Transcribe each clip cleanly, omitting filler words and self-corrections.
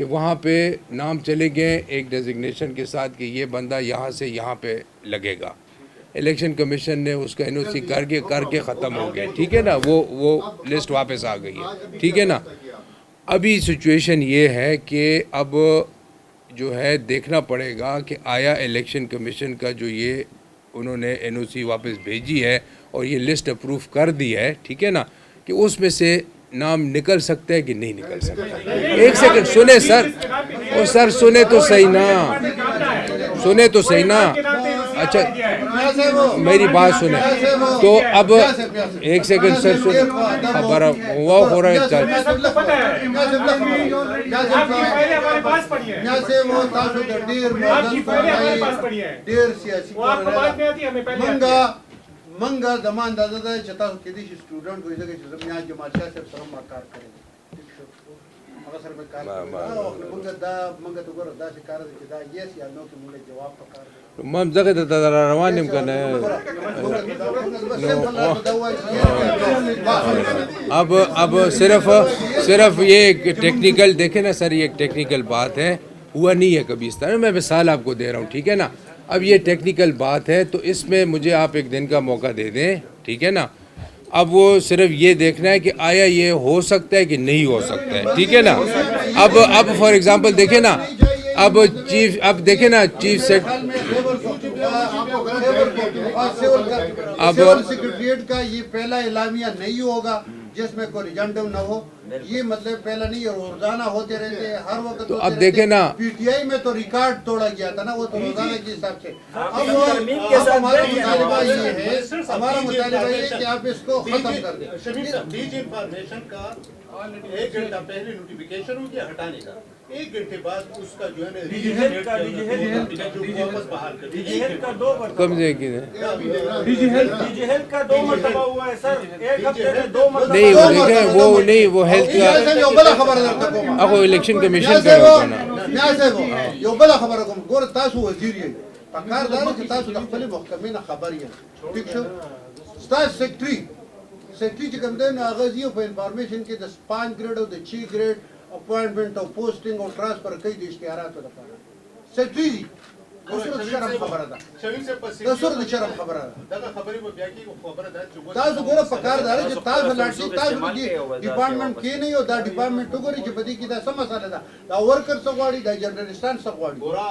کہ وہاں پہ نام چلے گئے ایک ڈیزگنیشن کے ساتھ کہ یہ بندہ یہاں سے یہاں پہ لگے گا. الیکشن کمیشن نے اس کا NOC کر کے ختم ہو گیا, ٹھیک ہے نا, وہ لسٹ واپس آ گئی ہے, ٹھیک ہے نا. ابھی سچویشن یہ ہے کہ اب جو ہے دیکھنا پڑے گا کہ آیا الیکشن کمیشن کا جو یہ انہوں نے NOC واپس بھیجی ہے اور یہ لسٹ اپروو کر دی ہے, ٹھیک ہے نا, کہ اس میں سے نام نکل سکتا ہے کہ نہیں نکل سکتا. ایک سیکنڈ سنیں سر, اور سر سنیں تو صحیح نا, اچھا میری بات سنیں. تو اب ایک سیکنڈ سر سنیں, خبر ہوا ہو رہا ہے. منگا زمان دادا دا چتا کدی سٹوڈنٹ کوئی جگہ چھ میاں جماعت شاہ صاحب سلام کار کرے اگر سر میں کار منگا تو ګور دا چې کار دي دا یس یا نو کې موږ جواب پکار مم زغه د روانم کنه. اب صرف یہ ایک ٹیکنیکل دیکھیں نا سر, یہ ایک ٹیکنیکل بات ہے, ہوا نہیں ہے کبھی اس طرح. میں مثال آپ کو دے رہا ہوں, ٹھیک ہے نا. اب یہ ٹیکنیکل بات ہے تو اس میں مجھے آپ ایک دن کا موقع دے دیں, ٹھیک ہے نا. اب وہ صرف یہ دیکھنا ہے کہ آیا یہ ہو سکتا ہے کہ نہیں ہو سکتا ہے, ٹھیک ہے نا. اب فار ایگزامپل دیکھیں نا, اب دیکھیں نا چیف اب سیکریٹریٹ کا یہ پہلا اعلامیہ نہیں ہوگا جس میں کوئی ریجنڈم نہ ہو. یہ مطلب پہلا نہیں ہے, روزانہ ہوتے رہتے ہیں ہر وقت. تو اب دیکھیں نا PTI میں تو ریکارڈ توڑا گیا تھا نا, وہ تو روزانہ کے حساب سے. اب ہمارا مطالبہ یہ ہے کہ آپ اس کو ختم کر دیں. ڈیجی انفارمیشن کا 1 گھنٹہ پہلے نوٹیفیکیشن ہو گیا ہٹانے کا, 1 گھنٹے بعد اس کا جو ہے کم سے نہیں وہ نہیں, وہ ہیلتھ کا الیکشن کمیشن کا ہوتا نا. یو بل خبر کوم ګور تاسو وزیر یې پکار دا چې تاسو د خپل محکمې نه خبر یې, ٹھیک شو. تاسو سیکریټری چې کوم دی نو هغه زیو په انفارمیشن کې د 5 ګریډ او د 6 ګریډ اپوائنټمنٹ او پوسټینګ او ټرانسفر کوي د اشتهاراتو لپاره. سیکریټری اوسره شرم خبره ده, اوسره د شرم خبره ده. دا خبرې په بیا کې خبره ده چې تاسو ګوره پکار دا چې تاسو لاټي تاسو د ډپارټمنټ کې نه یو دا ډپارټمنټ وګورئ چې بدی کې دا سم مسله ده. دا ورکر څه غواړي, دا جرنالستان څه غواړي. ګوره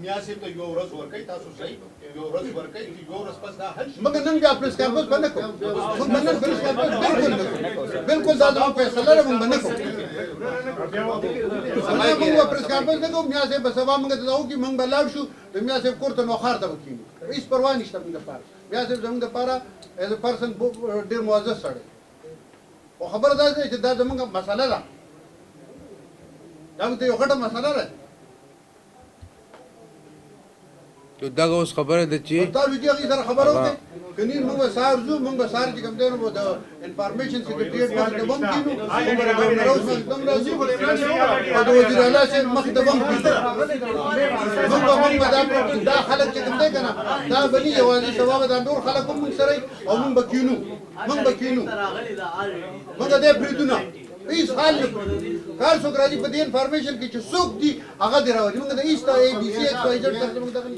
میا سي ته یو ورځ ورکړي, تاسو صحیح یو ورځ ورکړي, یو ورځ پس دا حل شي. مګر نن بیا پریس کانفرنس باندې کوم موږ نن پریس کانفرنس بالکل دا زموږ فیصله ده, موږ باندې کوو. موږ پریس کانفرنس نه کوو, میا سي به سبا موږ ته دا وکړي, موږ به لاړ شو د میا سي کور ته نوخار ته وکړي. هیڅ پروا نشته موږ لپاره. میا سي زموږ لپاره ایز ا پرسن ډېر معزز سړی او خبره دا ده چې دا زموږ مسله ده, دا موږ ته یو غټه مسله ده. تو دغه اوس خبره ده چې تاسو دې هغې سره خبره وکړئ. کنی موږ به سهار ځو, موږ به سهار چې کوم دی نو د انفارمیشن سیکریټریټ مخ ته بم کینو, موږ به د ګورنر هاوس مخ ته راځو او د وزیر اعلی صاحب مخ ته بم کینو. موږ به دا خلک چې کوم دی که نه دا به نه یوازې سبا به دا نور خلک هم موږ سره او موږ به کینو, موږ دې پرېږدو نه. هیڅ حال نه کړو. کار څوک راځي په دې انفارمیشن کې چې څوک دي هغه دې راوړي. موږ د ایستا ABC XYZ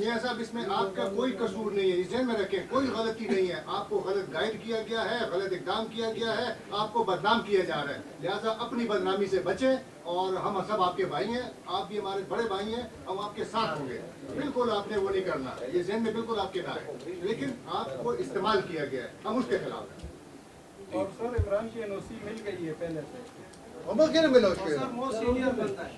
یہ صاحب اس میں آپ کا کوئی قصور نہیں ہے, ذہن میں رکھیں, کوئی غلطی نہیں ہے. آپ کو غلط گائیڈ کیا گیا ہے, غلط اقدام کیا گیا ہے, آپ کو بدنام کیا جا رہا ہے. لہٰذا اپنی بدنامی سے بچیں, اور ہم سب آپ کے بھائی ہیں, آپ بھی ہمارے بڑے بھائی ہیں, ہم آپ کے ساتھ ہوں گے. بالکل آپ نے وہ نہیں کرنا, یہ ذہن میں بالکل آپ کے نہ ہے, لیکن آپ کو استعمال کیا گیا ہے, ہم اس کے خلاف ہیں. اور سر عمران کی NOC مل گئی ہے پہلے سے, ہمیں کیا ملا اس کے وہ سینئر بندہ ہے.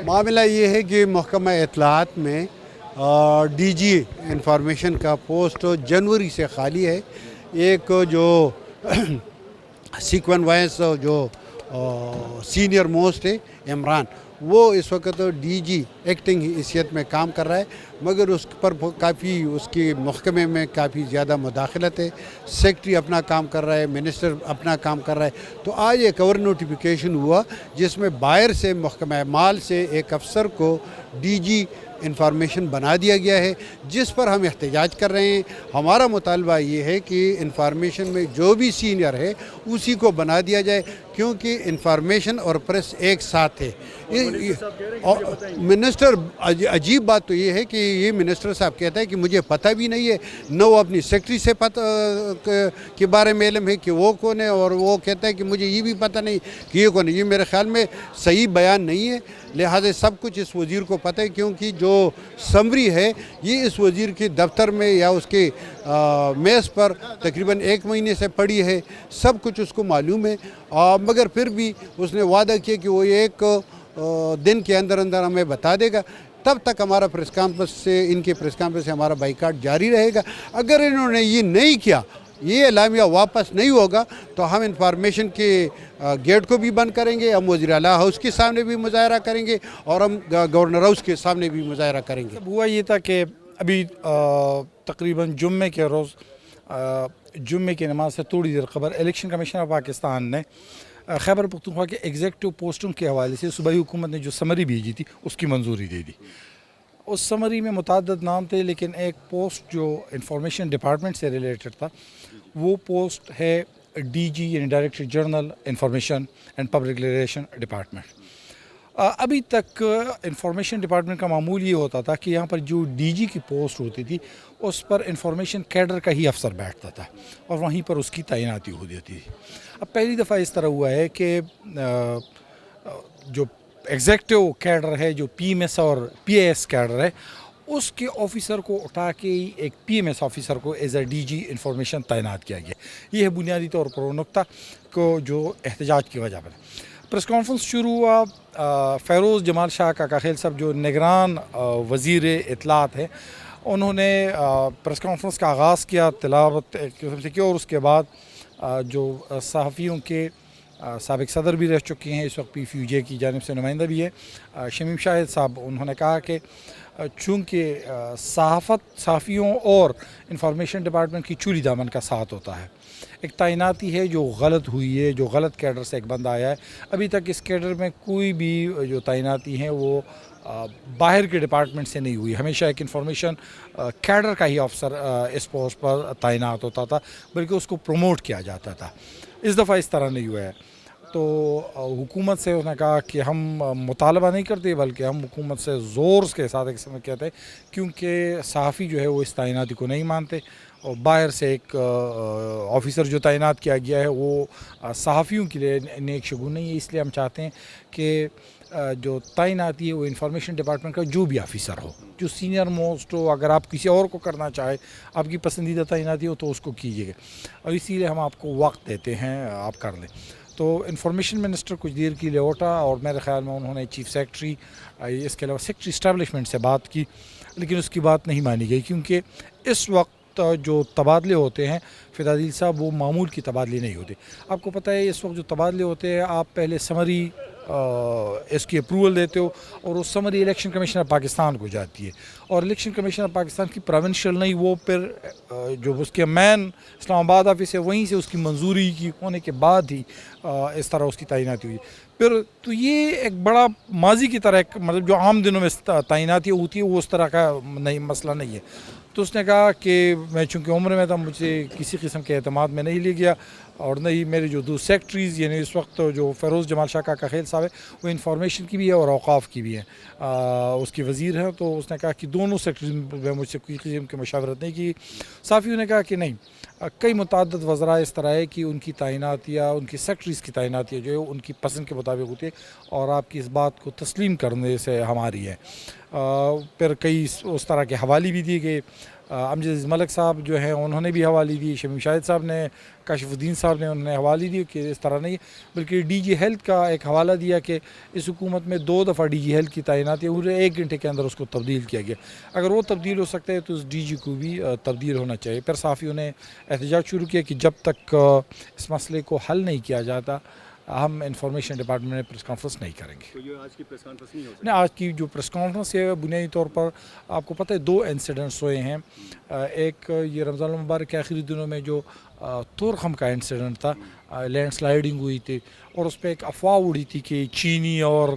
معاملہ یہ ہے کہ محکمہ اطلاعات میں DG انفارمیشن کا پوسٹ جنوری سے خالی ہے. ایک جو سیکوین وائس جو سینئر موسٹ ہے عمران, وہ اس وقت DG ایکٹنگ حیثیت میں کام کر رہا ہے, مگر اس پر کافی اس کی محکمے میں کافی زیادہ مداخلت ہے. سیکٹری اپنا کام کر رہا ہے, منسٹر اپنا کام کر رہا ہے. تو آج ایک اور نوٹیفیکیشن ہوا جس میں باہر سے محکمہ مال سے ایک افسر کو DG انفارمیشن بنا دیا گیا ہے جس پر ہم احتجاج کر رہے ہیں. ہمارا مطالبہ یہ ہے کہ انفارمیشن میں جو بھی سینئر ہے اسی کو بنا دیا جائے کیونکہ انفارمیشن اور پریس ایک ساتھ ہے. منسٹر عجیب بات تو یہ ہے کہ یہ منسٹر صاحب کہتا ہے کہ مجھے پتہ بھی نہیں ہے، نہ وہ اپنی سیکرٹری سے کے بارے میں علم ہے کہ وہ کون ہے، اور وہ کہتا ہے کہ مجھے یہ بھی پتہ نہیں کہ یہ کون ہے. یہ میرے خیال میں صحیح بیان نہیں ہے. لہٰذا سب کچھ اس وزیر کو پتہ ہے کیونکہ جو سمری ہے یہ اس وزیر کے دفتر میں یا اس کے میز پر تقریباً 1 مہینے سے پڑی ہے. سب کچھ اس کو معلوم ہے، مگر پھر بھی اس نے وعدہ کیا کہ وہ 1 دن کے اندر ہمیں بتا دے گا. تب تک ہمارا پریس کانفرنس سے ان کے پریس کانفرنس سے ہمارا بائیکاٹ جاری رہے گا. اگر انہوں نے یہ نہیں کیا، یہ اعلامیہ واپس نہیں ہوگا تو ہم انفارمیشن کے گیٹ کو بھی بند کریں گے، ہم وزیر اعلیٰ ہاؤس کے سامنے بھی مظاہرہ کریں گے اور ہم گورنر ہاؤس کے سامنے بھی مظاہرہ کریں گے. ہوا یہ تھا کہ ابھی تقریباً جمعے کے روز جمعے کی نماز سے تھوڑی دیر قبل الیکشن کمیشن آف پاکستان نے خیبر پختونخوا کے ایگزیکٹو پوسٹوں کے حوالے سے صوبائی حکومت نے جو سمری بھیجی تھی اس کی منظوری دے دی. اس سمری میں متعدد نام تھے لیکن ایک پوسٹ جو انفارمیشن ڈپارٹمنٹ سے ریلیٹڈ تھا وہ پوسٹ ہے DG یعنی director general information and public relation department. ابھی تک انفارمیشن ڈپارٹمنٹ کا معمول یہ ہوتا تھا کہ یہاں پر جو DG کی پوسٹ ہوتی تھی اس پر انفارمیشن کیڈر کا ہی افسر بیٹھتا تھا اور وہیں پر اس کی تعیناتی ہو جاتی تھی. اب پہلی دفعہ اس طرح ہوا ہے کہ جو ایگزیکٹو کیڈر ہے، جو PMS اور PAS کیڈر ہے، اس کے آفیسر کو اٹھا کے ایک PMS آفیسر کو ایز اے DG انفارمیشن تعینات کیا گیا. یہ ہے بنیادی طور پر وہ نقطہ کو جو احتجاج کی وجہ پر. پریس کانفرنس شروع ہوا. فیروز جمال شاہ کاکا خیل صاحب جو نگران وزیر اطلاعات ہیں انہوں نے پریس کانفرنس کا آغاز کیا، تلاوت قسم سے کیا، اور اس کے بعد جو صحافیوں کے سابق صدر بھی رہ چکے ہیں، اس وقت PFUJ کی جانب سے نمائندہ بھی ہے شمیم شاہد صاحب، انہوں نے کہا کہ چونکہ صحافیوں اور انفارمیشن ڈپارٹمنٹ کی چوری دامن کا ساتھ ہوتا ہے. ایک تعیناتی ہے جو غلط ہوئی ہے، جو غلط کیڈر سے ایک بندہ آیا ہے. ابھی تک اس کیڈر میں کوئی بھی جو تعیناتی ہیں وہ باہر کے ڈپارٹمنٹ سے نہیں ہوئی. ہمیشہ ایک انفارمیشن کیڈر کا ہی افسر اس پوسٹ پر تعینات ہوتا تھا، بلکہ اس کو پروموٹ کیا جاتا تھا. اس دفعہ اس طرح نہیں ہوا ہے. تو حکومت سے انہوں نے کہا کہ ہم مطالبہ نہیں کرتے بلکہ ہم حکومت سے زور کے ساتھ ایک سمجھ کہتے ہیں، کیونکہ صحافی جو ہے وہ اس تعیناتی کو نہیں مانتے، اور باہر سے ایک آفیسر جو تعینات کیا گیا ہے وہ صحافیوں کے لیے نیک شگون نہیں ہے. اس لیے ہم چاہتے ہیں کہ جو تعیناتی ہے وہ انفارمیشن ڈپارٹمنٹ کا جو بھی آفیسر ہو، جو سینئر موسٹ ہو، اگر آپ کسی اور کو کرنا چاہے، آپ کی پسندیدہ تعیناتی ہو تو اس کو کیجیے گا، اور اسی لیے ہم آپ کو وقت دیتے ہیں، آپ کر لیں. تو انفارمیشن منسٹر کچھ دیر کے لیے اٹھا اور میرے خیال میں انہوں نے چیف سیکرٹری، اس کے علاوہ سیکرٹری اسٹیبلشمنٹ سے بات کی، لیکن اس کی بات نہیں مانی گئی کیونکہ اس وقت جو تبادلے ہوتے ہیں فدادیل صاحب وہ معمول کی تبادلے نہیں ہوتے. آپ کو پتہ ہے اس وقت جو تبادلے ہوتے ہیں آپ پہلے سمری اس کی اپروول دیتے ہو اور وہ summary election commission of Pakistan کو جاتی ہے، اور الیکشن کمیشن آف پاکستان کی پروونشل نہیں، وہ پھر جو اس کے مین اسلام آباد آفس ہے وہیں سے اس کی منظوری کی ہونے کے بعد ہی اس طرح اس کی تعیناتی ہوئی. پھر تو یہ ایک بڑا ماضی کی طرح ایک مطلب جو عام دنوں میں تعیناتی ہوتی ہے وہ اس طرح کا نہیں مسئلہ نہیں ہے. تو اس نے کہا کہ میں چونکہ عمر میں تھا مجھے کسی قسم کے اعتماد میں نہیں لے گیا، اور نہیں میرے جو دو سیکرٹریز یعنی اس وقت جو فیروز جمال شاہ کاکا خیل صاحب ہے وہ انفارمیشن کی بھی ہے اور اوقاف کی بھی ہے، اس کی وزیر ہیں. تو اس نے کہا کہ دونوں سیکرٹریز میں مجھ سے کوئی قسم کی مشاورت نہیں کی. صحافیوں نے کہا کہ نہیں، کئی متعدد وزراء اس طرح ہے کہ ان کی تعیناتیاں، ان کی سیکرٹریز کی تعیناتیاں جو ہے ان کی پسند کے مطابق ہوتی ہے، اور آپ کی اس بات کو تسلیم کرنے سے ہماری ہے. پھر کئی اس طرح کے حوالے بھی دیے گئے. امجد عزیز ملک صاحب جو ہیں انہوں نے بھی حوالے دی، شمیم شاہد صاحب نے، کاشف الدین صاحب نے، انہوں نے حوالے دی کہ اس طرح نہیں، بلکہ DG ہیلتھ کا ایک حوالہ دیا کہ اس حکومت میں 2 دفعہ DG ہیلتھ کی تعیناتی ہے، 1 گھنٹے کے اندر اس کو تبدیل کیا گیا. اگر وہ تبدیل ہو سکتا ہے تو اس DG کو بھی تبدیل ہونا چاہیے. پھر صحافیوں نے احتجاج شروع کیا کہ جب تک اس مسئلے کو حل نہیں کیا جاتا ہم انفارمیشن ڈپارٹمنٹ میں پریس کانفرنس نہیں کریں گے. تو یہ آج کی پریس کانفرنس نہیں ہو سکتی؟ نہیں، آج کی جو پریس کانفرنس ہے بنیادی طور پر آپ کو پتہ ہے 2 انسیڈنٹس ہوئے ہیں. ایک یہ رمضان المبارک کے آخری دنوں میں جو تورخم کا انسیڈنٹ تھا، لینڈ سلائیڈنگ ہوئی تھی اور اس پہ ایک افواہ اڑی تھی کہ چینی اور